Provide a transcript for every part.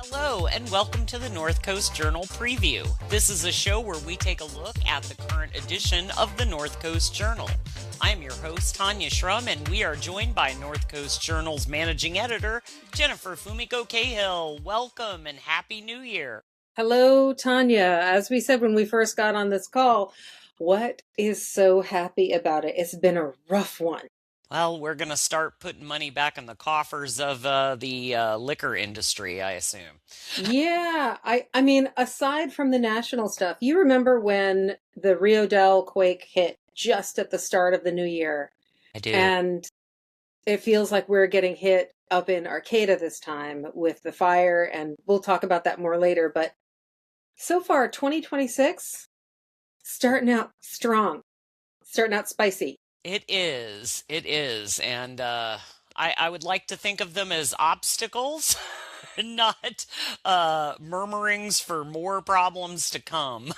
Hello, and welcome to the North Coast Journal Preview. This is a show where we take a look at the current edition of the North Coast Journal. I am your host, Tanya Shrum, and we are joined by North Coast Journal's managing editor, Jennifer Fumiko Cahill. Welcome and Happy New Year. Hello, Tanya. As we said when we first got on this call, what is so happy about it? It's been a rough one. Well, we're going to start putting money back in the coffers of the liquor industry, I assume. Yeah, I mean, aside from the national stuff, you remember when the Rio Del quake hit just at the start of the new year? I do. And it feels like we're getting hit up in Arcata this time with the fire, and we'll talk about that more later. But so far, 2026, starting out strong, starting out spicy. It is. And I would like to think of them as obstacles, not murmurings for more problems to come.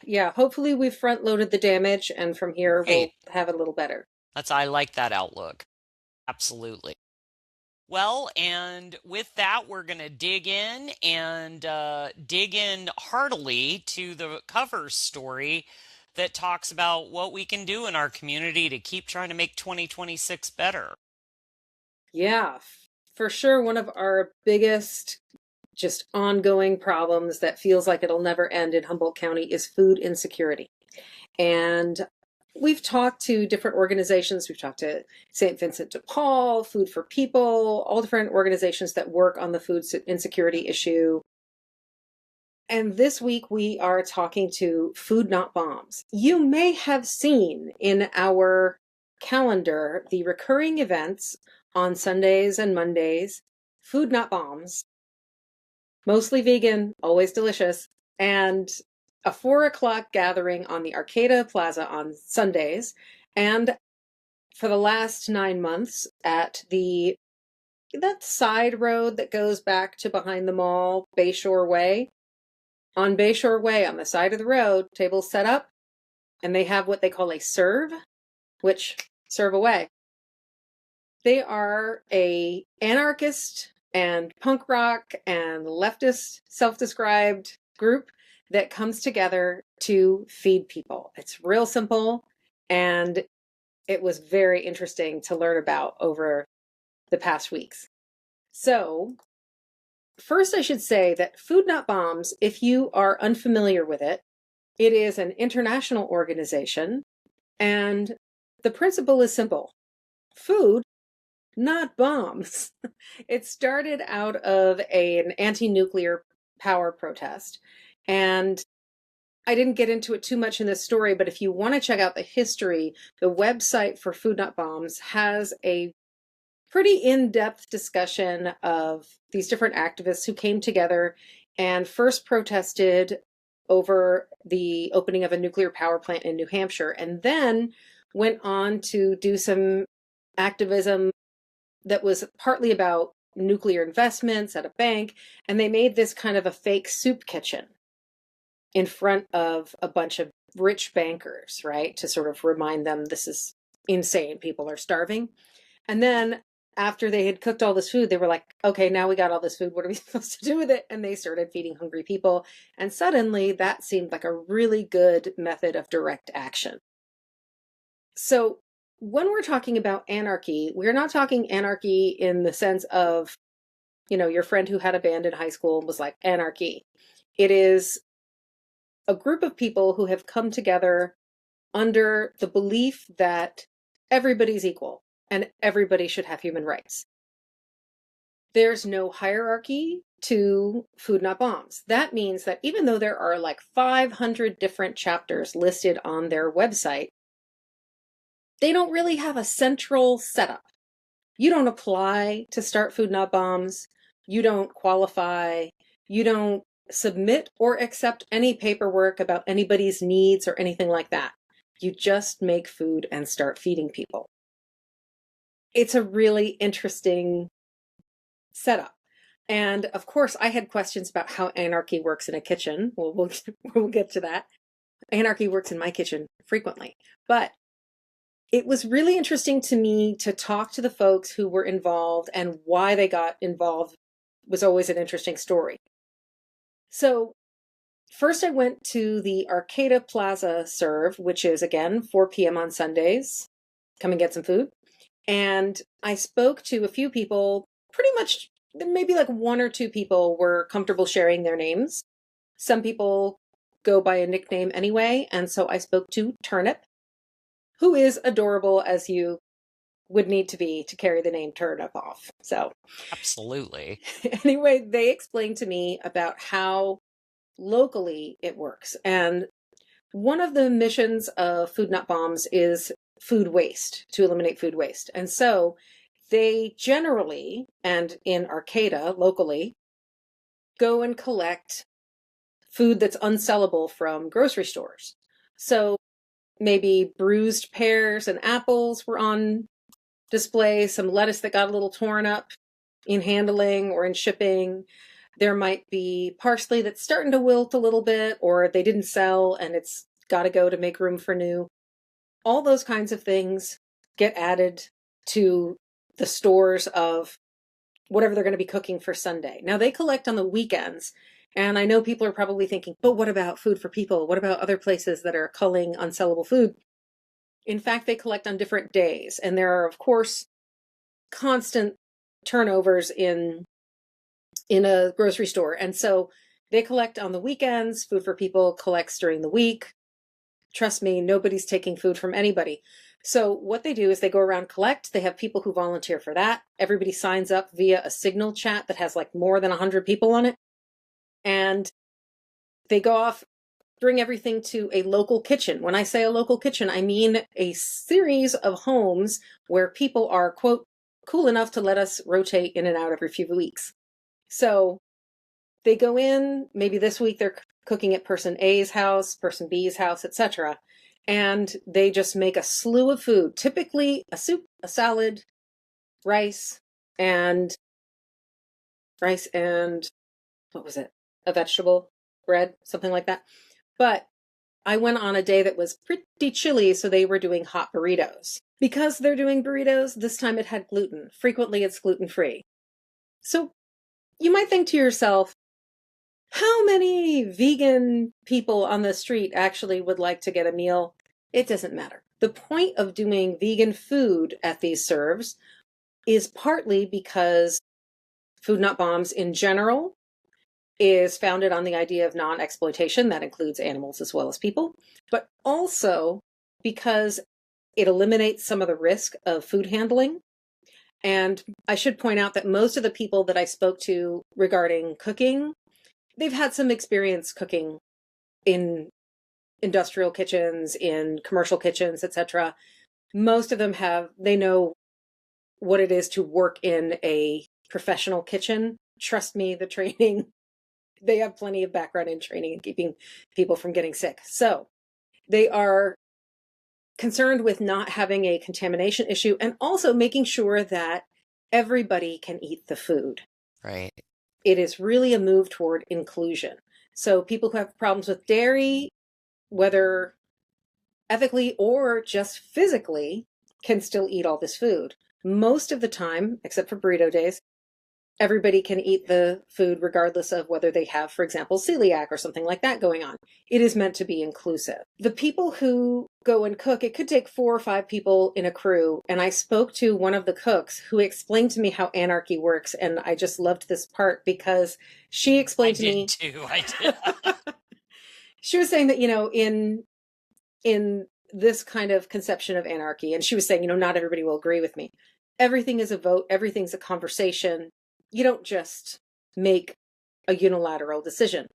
Yeah, hopefully we've front loaded the damage, and from here we'll have it a little better. I like that outlook. Absolutely. Well, and with that, we're going to dig in heartily to the cover story that talks about what we can do in our community to keep trying to make 2026 better. Yeah, for sure. One of our biggest just ongoing problems that feels like it'll never end in Humboldt County is food insecurity. And we've talked to different organizations. We've talked to St. Vincent de Paul, Food for People, all different organizations that work on the food insecurity issue. And this week we are talking to Food Not Bombs. You may have seen in our calendar the recurring events on Sundays and Mondays, Food Not Bombs, mostly vegan, always delicious, and a 4:00 gathering on the Arcata Plaza on Sundays. And for the last 9 months at that side road that goes back to behind the mall, Bayshore Way. On Bayshore Way, on the side of the road, tables set up, and they have what they call a serve, which serve away. They are a anarchist and punk rock and leftist self-described group that comes together to feed people. It's real simple, and it was very interesting to learn about over the past weeks. So, first, I should say that Food Not Bombs, if you are unfamiliar with it, it is an international organization, and the principle is simple. Food, not bombs. It started out of an anti-nuclear power protest, and I didn't get into it too much in this story, but if you want to check out the history, the website for Food Not Bombs has a pretty in-depth discussion of these different activists who came together and first protested over the opening of a nuclear power plant in New Hampshire, and then went on to do some activism that was partly about nuclear investments at a bank, and they made this kind of a fake soup kitchen in front of a bunch of rich bankers, right? To sort of remind them this is insane, people are starving. And then after they had cooked all this food, they were like, okay, now we got all this food. What are we supposed to do with it? And they started feeding hungry people. And suddenly that seemed like a really good method of direct action. So when we're talking about anarchy, we're not talking anarchy in the sense of, your friend who had a band in high school was like anarchy. It is a group of people who have come together under the belief that everybody's equal and everybody should have human rights. There's no hierarchy to Food Not Bombs. That means that even though there are like 500 different chapters listed on their website, they don't really have a central setup. You don't apply to start Food Not Bombs. You don't qualify. You don't submit or accept any paperwork about anybody's needs or anything like that. You just make food and start feeding people. It's a really interesting setup. And of course, I had questions about how anarchy works in a kitchen. Well, we'll get to that. Anarchy works in my kitchen frequently. But it was really interesting to me to talk to the folks who were involved, and why they got involved was always an interesting story. So first I went to the Arcata Plaza Serve, which is again 4 p.m. on Sundays. Come and get some food. And I spoke to a few people, pretty much maybe like one or two people were comfortable sharing their names. Some people go by a nickname anyway. And so I spoke to Turnip, who is adorable as you would need to be to carry the name Turnip off. So Absolutely. anyway, they explained to me about how locally it works. And one of the missions of Food Not Bombs is food waste, to eliminate food waste. And so they generally, and in Arcata locally, go and collect food that's unsellable from grocery stores. So maybe bruised pears and apples were on display, some lettuce that got a little torn up in handling or in shipping. There might be parsley that's starting to wilt a little bit, or they didn't sell and it's got to go to make room for new. All those kinds of things get added to the stores of whatever they're going to be cooking for Sunday. Now they collect on the weekends, and I know people are probably thinking, but what about Food for People? What about other places that are culling unsellable food? In fact, they collect on different days, and there are, of course, constant turnovers in a grocery store. And so they collect on the weekends. Food for People collects during the week. Trust me, nobody's taking food from anybody. So what they do is they go around, collect. They have people who volunteer for that. Everybody signs up via a Signal chat that has like more than 100 people on it. And they go off, bring everything to a local kitchen. When I say a local kitchen, I mean a series of homes where people are, quote, cool enough to let us rotate in and out every few weeks. So they go in, maybe this week they're cooking at person A's house, person B's house, etc. And they just make a slew of food, typically a soup, a salad, rice, and what was it? A vegetable, bread, something like that. But I went on a day that was pretty chilly, so they were doing hot burritos. Because they're doing burritos, this time it had gluten. Frequently it's gluten-free. So you might think to yourself, how many vegan people on the street actually would like to get a meal? It doesn't matter. The point of doing vegan food at these serves is partly because Food Not Bombs in general is founded on the idea of non-exploitation. That includes animals as well as people, but also because it eliminates some of the risk of food handling. And I should point out that most of the people that I spoke to regarding cooking, they've had some experience cooking in industrial kitchens, in commercial kitchens, etc. Most of them they know what it is to work in a professional kitchen. Trust me, the training, they have plenty of background in training and keeping people from getting sick. So they are concerned with not having a contamination issue and also making sure that everybody can eat the food. Right. It is really a move toward inclusion. So people who have problems with dairy, whether ethically or just physically, can still eat all this food. Most of the time, except for burrito days, everybody can eat the food regardless of whether they have, for example, celiac or something like that going on. It is meant to be inclusive. The people who go and cook, it could take 4 or 5 people in a crew. And I spoke to one of the cooks who explained to me how anarchy works. And I just loved this part because she explained to me. I did. She was saying that, in this kind of conception of anarchy, and she was saying, not everybody will agree with me. Everything is a vote. Everything's a conversation. You don't just make a unilateral decision.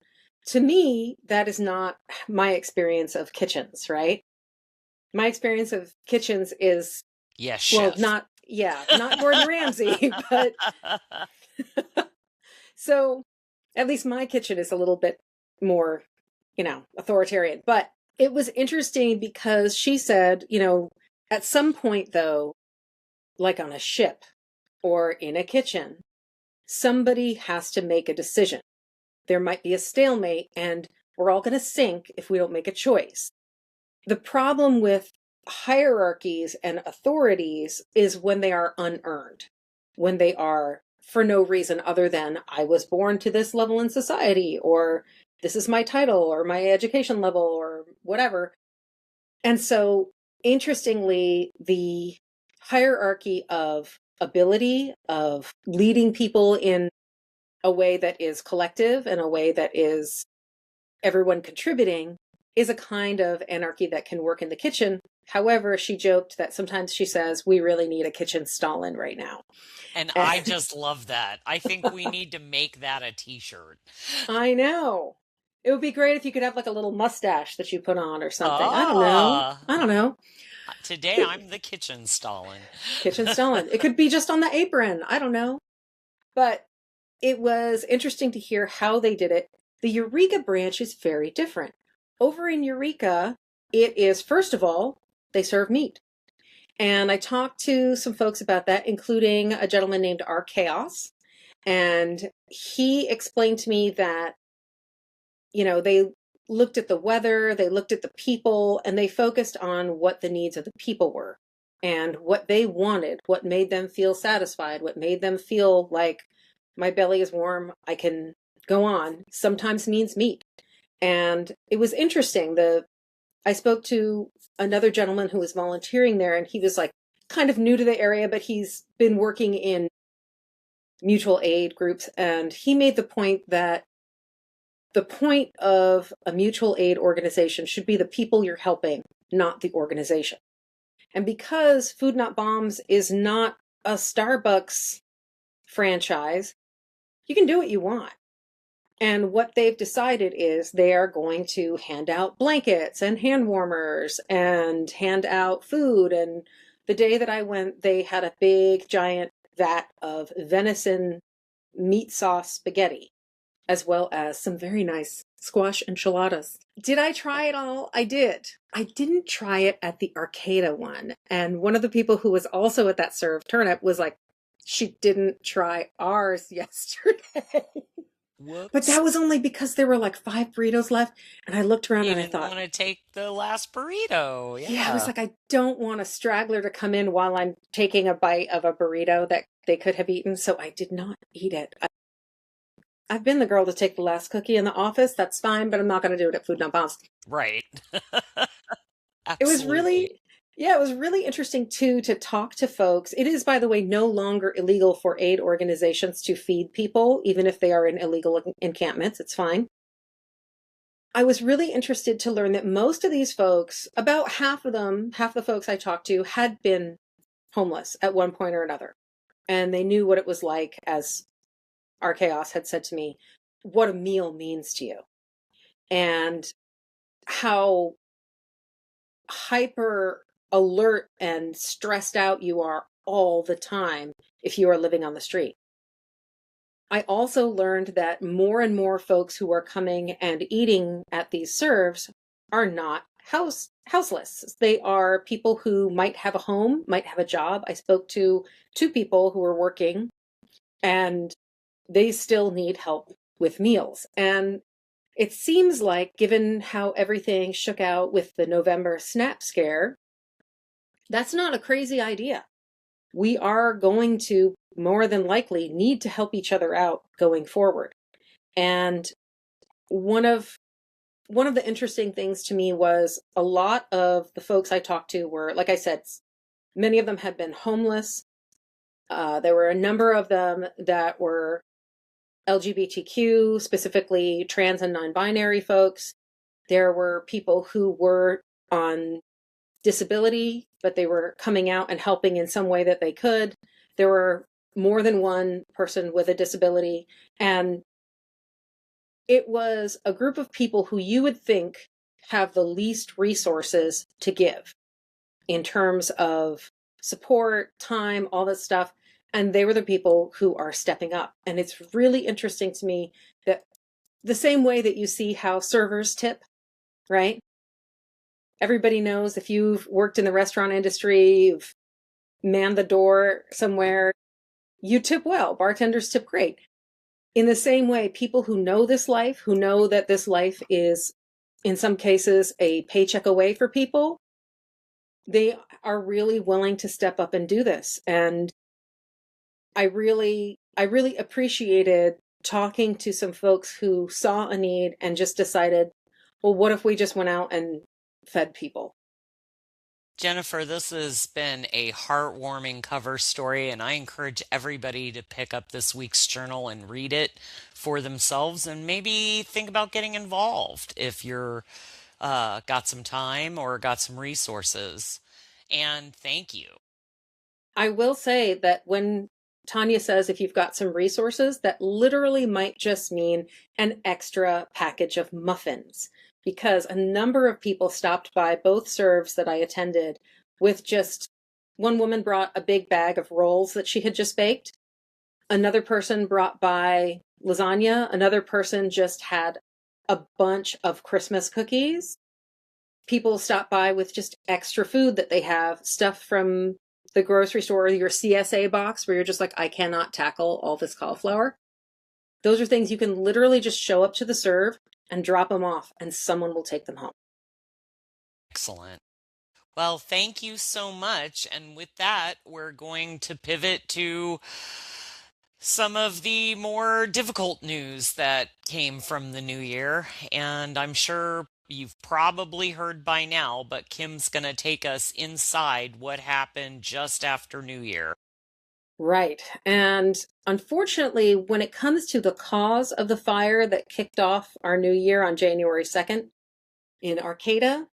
To me, that is not my experience of kitchens, right? My experience of kitchens is, yes, well, chef. not Gordon Ramsay, but so at least my kitchen is a little bit more, authoritarian. But It was interesting because she said, at some point though, like on a ship or in a kitchen, somebody has to make a decision. There might be a stalemate and we're all going to sink if we don't make a choice. The problem with hierarchies and authorities is when they are unearned, when they are for no reason other than I was born to this level in society, or this is my title or my education level or whatever. And so, interestingly, the hierarchy of ability, of leading people in a way that is collective and a way that is everyone contributing, is a kind of anarchy that can work in the kitchen. However, she joked that sometimes she says, we really need a kitchen Stalin right now. And I just love that. I think we need to make that a t-shirt. I know. It would be great if you could have like a little mustache that you put on or something. I don't know. Ah, I don't know. today I'm the kitchen Stalin. Kitchen Stalin. It could be just on the apron. I don't know. But it was interesting to hear how they did it. The Eureka branch is very different. Over in Eureka, it is, first of all, they serve meat. And I talked to some folks about that, including a gentleman named R. Chaos. And he explained to me that, they looked at the weather, they looked at the people, and they focused on what the needs of the people were and what they wanted, what made them feel satisfied, what made them feel like my belly is warm, I can go on, sometimes means meat. And it was interesting. I spoke to another gentleman who was volunteering there, and he was like kind of new to the area, but he's been working in mutual aid groups. And he made the point that the point of a mutual aid organization should be the people you're helping, not the organization. And because Food Not Bombs is not a Starbucks franchise, you can do what you want. And what they've decided is they are going to hand out blankets and hand warmers and hand out food. And the day that I went, they had a big giant vat of venison meat sauce spaghetti, as well as some very nice squash enchiladas. Did I try it all? I did. I didn't try it at the Arcata one. And one of the people who was also at that serve turnip was like, she didn't try ours yesterday. Whoops. But that was only because there were like 5 burritos left. And I looked around You and I didn't thought, want to take the last burrito. yeah, I was like, I don't want a straggler to come in while I'm taking a bite of a burrito that they could have eaten. So I did not eat it. I've been the girl to take the last cookie in the office. That's fine, but I'm not going to do it at Food Not Bombs. Right. It was really, it was really interesting too to talk to folks. It is, by the way, no longer illegal for aid organizations to feed people, even if they are in illegal encampments. It's fine. I was really interested to learn that most of these folks, about half of them, half the folks I talked to, had been homeless at one point or another. And they knew what it was like, as our Chaos had said to me, what a meal means to you. And how hyper alert and stressed out you are all the time if you are living on the street. I also learned that more and more folks who are coming and eating at these serves are not houseless. They are people who might have a home, might have a job. I spoke to 2 people who were working and they still need help with meals. And it seems like, given how everything shook out with the November SNAP scare, that's not a crazy idea. We are going to more than likely need to help each other out going forward. And one of the interesting things to me was a lot of the folks I talked to were, like I said, many of them had been homeless. There were a number of them that were LGBTQ, specifically trans and non-binary folks. There were people who were on disability, but they were coming out and helping in some way that they could. There were more than one person with a disability. And it was a group of people who you would think have the least resources to give in terms of support, time, all that stuff. And they were the people who are stepping up. And it's really interesting to me that the same way that you see how servers tip, right? Everybody knows if you've worked in the restaurant industry, you've manned the door somewhere, you tip well. Bartenders tip great. In the same way, people who know this life, who know that this life is, in some cases, a paycheck away for people, they are really willing to step up and do this. And I really appreciated talking to some folks who saw a need and just decided, well, what if we just went out and fed people? Jennifer, this has been a heartwarming cover story, and I encourage everybody to pick up this week's journal and read it for themselves and maybe think about getting involved if you're got some time or got some resources. And thank you. I will say that when Tanya says if you've got some resources, that literally might just mean an extra package of muffins, because a number of people stopped by both serves that I attended with just one woman brought a big bag of rolls that she had just baked. Another person brought by lasagna. Another person just had a bunch of Christmas cookies. People stop by with just extra food that they have, stuff from the grocery store, or your CSA box where you're just like, I cannot tackle all this cauliflower. Those are things you can literally just show up to the serve and drop them off, and someone will take them home. Excellent. Well, thank you so much. And with that, we're going to pivot to some of the more difficult news that came from the new year. And I'm sure you've probably heard by now, but Kim's going to take us inside what happened just after New Year. Right. And unfortunately, when it comes to the cause of the fire that kicked off our new year on January 2nd in Arcata,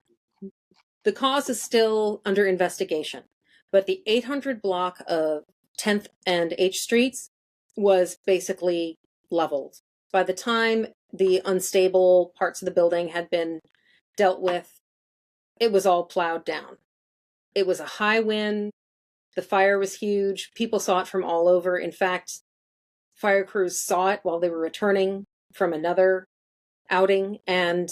the cause is still under investigation. But the 800 block of 10th and H Streets was basically leveled. By the time the unstable parts of the building had been dealt with, it was all plowed down. It was a high wind. The fire was huge. People saw it from all over. In fact, fire crews saw it while they were returning from another outing, and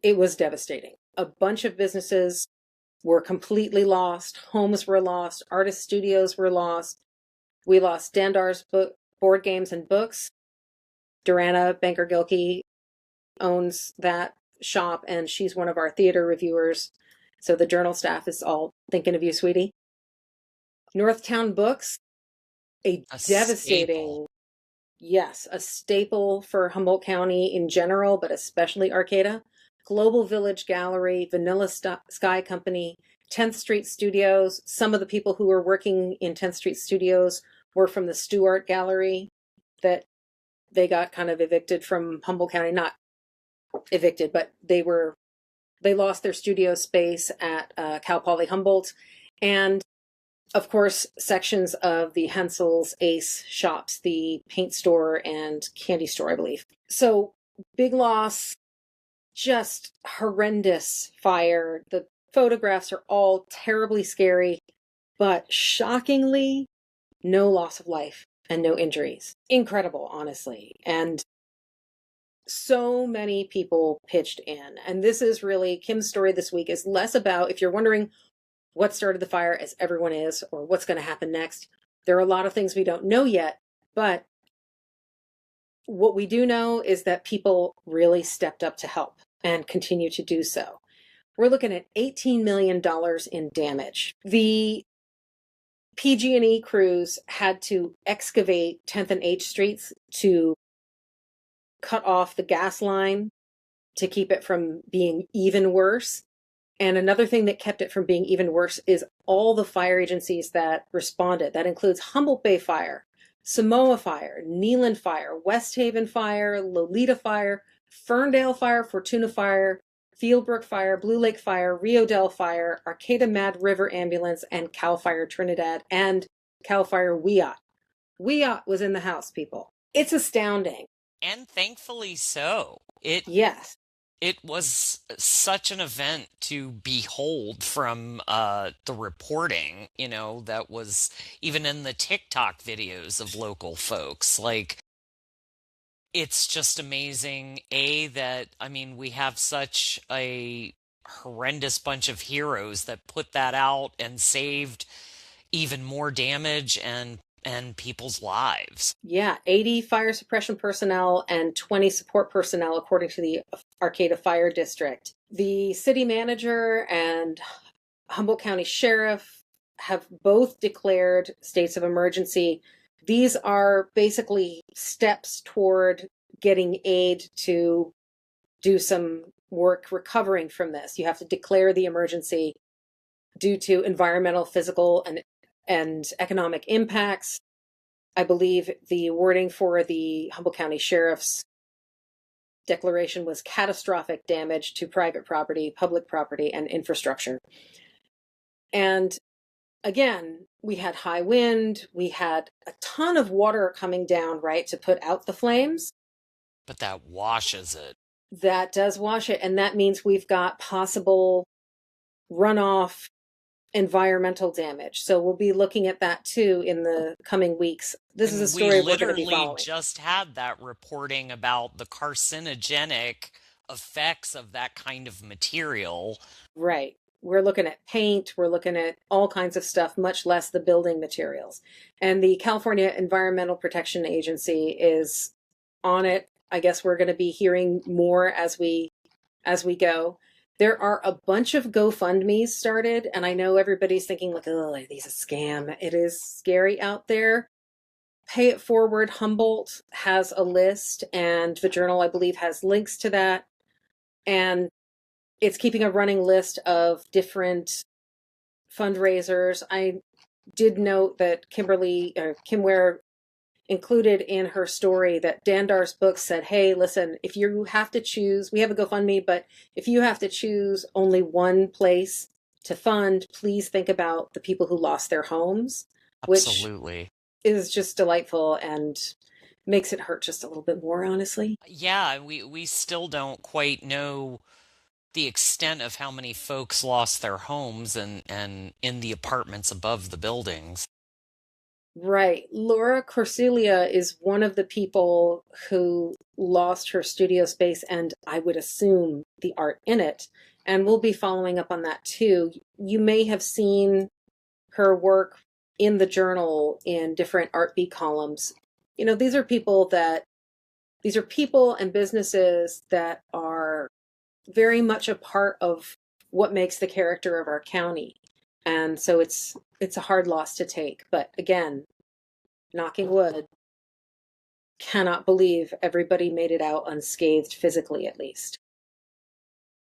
it was devastating. A bunch of businesses were completely lost. Homes were lost. Artist studios were lost. We lost Dandar's board games and books. Durana Banker Gilkey owns that shop, and she's one of our theater reviewers. So the journal staff is all thinking of you, sweetie. Northtown Books, a devastating, staple. yes, a staple for Humboldt County in general, but especially Arcata. Global Village Gallery, Vanilla Sky Company, 10th Street Studios. Some of the people who were working in 10th Street Studios were from the Stewart Gallery that they got kind of evicted from Humboldt County. Not evicted, but they lost their studio space at Cal Poly Humboldt. And of course, sections of the Hensel's Ace shops, the paint store and candy store, I believe. So big loss, just horrendous fire. The photographs are all terribly scary, but shockingly, no loss of life and no injuries. Incredible, honestly. And so many people pitched in. And this is really, Kim's story this week is less about, if you're wondering what started the fire, as everyone is, or what's going to happen next. There are a lot of things we don't know yet, but what we do know is that people really stepped up to help and continue to do so. We're looking at $18 million in damage. The PG&E crews had to excavate 10th and H Streets to cut off the gas line to keep it from being even worse. And another thing that kept it from being even worse is all the fire agencies that responded. That includes Humboldt Bay Fire, Samoa Fire, Neyland Fire, West Haven Fire, Lolita Fire, Ferndale Fire, Fortuna Fire, Fieldbrook Fire, Blue Lake Fire, Rio Del Fire, Arcata Mad River Ambulance, and Cal Fire Trinidad, and Cal Fire Wyatt. Wyatt was in the house, people. It's astounding. And thankfully so. Yes. It was such an event to behold from the reporting, that was even in the TikTok videos of local folks. Like, it's just amazing, that, we have such a horrendous bunch of heroes that put that out and saved even more damage and people's lives. Yeah, 80 fire suppression personnel and 20 support personnel, according to the Arcata Fire District. The city manager and Humboldt County Sheriff have both declared states of emergency. These are basically steps toward getting aid to do some work recovering from this. You have to declare the emergency due to environmental, physical, and economic impacts. I believe the wording for the Humboldt County Sheriff's declaration was catastrophic damage to private property, public property, and infrastructure. And again, we had high wind, we had a ton of water coming down, right, to put out the flames. But that washes it. That does wash it, and that means we've got possible runoff environmental damage. So we'll be looking at that too in the coming weeks. This is a story we're going to be following. We literally just had that reporting about the carcinogenic effects of that kind of material. Right. We're looking at paint, we're looking at all kinds of stuff, much less the building materials. And the California Environmental Protection Agency is on it. I guess we're going to be hearing more as we go. There are a bunch of GoFundMe's started, and I know everybody's thinking like, oh, these are a scam. It is scary out there. Pay It Forward Humboldt has a list, and the Journal, I believe, has links to that. And it's keeping a running list of different fundraisers. I did note that Kim Ware included in her story that Dandar's book said, hey, listen, if you have to choose, we have a GoFundMe, but if you have to choose only one place to fund, please think about the people who lost their homes. Absolutely. Which is just delightful and makes it hurt just a little bit more, honestly. Yeah, we still don't quite know the extent of how many folks lost their homes and in the apartments above the buildings. Right. Laura Corsilia is one of the people who lost her studio space and I would assume the art in it. And we'll be following up on that too. You may have seen her work in the Journal in different Art Beat columns. You know, these are people and businesses that are very much a part of what makes the character of our county. And so it's a hard loss to take. But again, knocking wood, cannot believe everybody made it out unscathed, physically at least.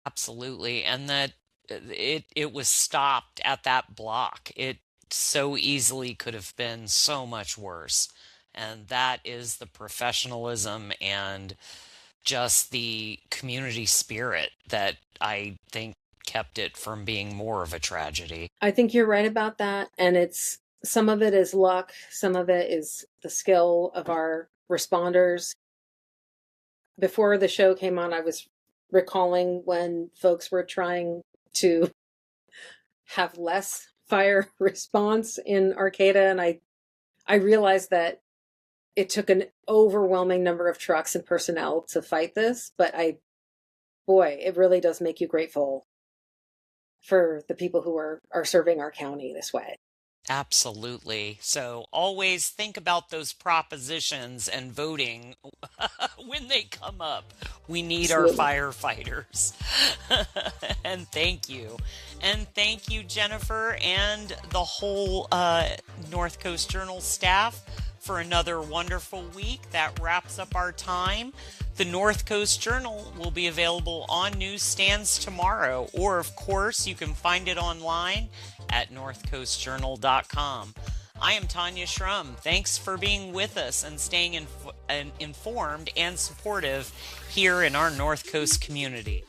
Absolutely. And that it was stopped at that block. It so easily could have been so much worse. And that is the professionalism and just the community spirit that I think kept it from being more of a tragedy. I think you're right about that. And some of it is luck. Some of it is the skill of our responders. Before the show came on, I was recalling when folks were trying to have less fire response in Arcata. And I realized that it took an overwhelming number of trucks and personnel to fight this. But it really does make you grateful for the people who are serving our county this way. Absolutely. So always think about those propositions and voting when they come up. We need Absolutely. Our firefighters. And thank you. And thank you, Jennifer, and the whole North Coast Journal staff for another wonderful week. That wraps up our time. The North Coast Journal will be available on newsstands tomorrow, or of course you can find it online at northcoastjournal.com. I am Tanya Schrum. Thanks for being with us and staying informed and supportive here in our North Coast community.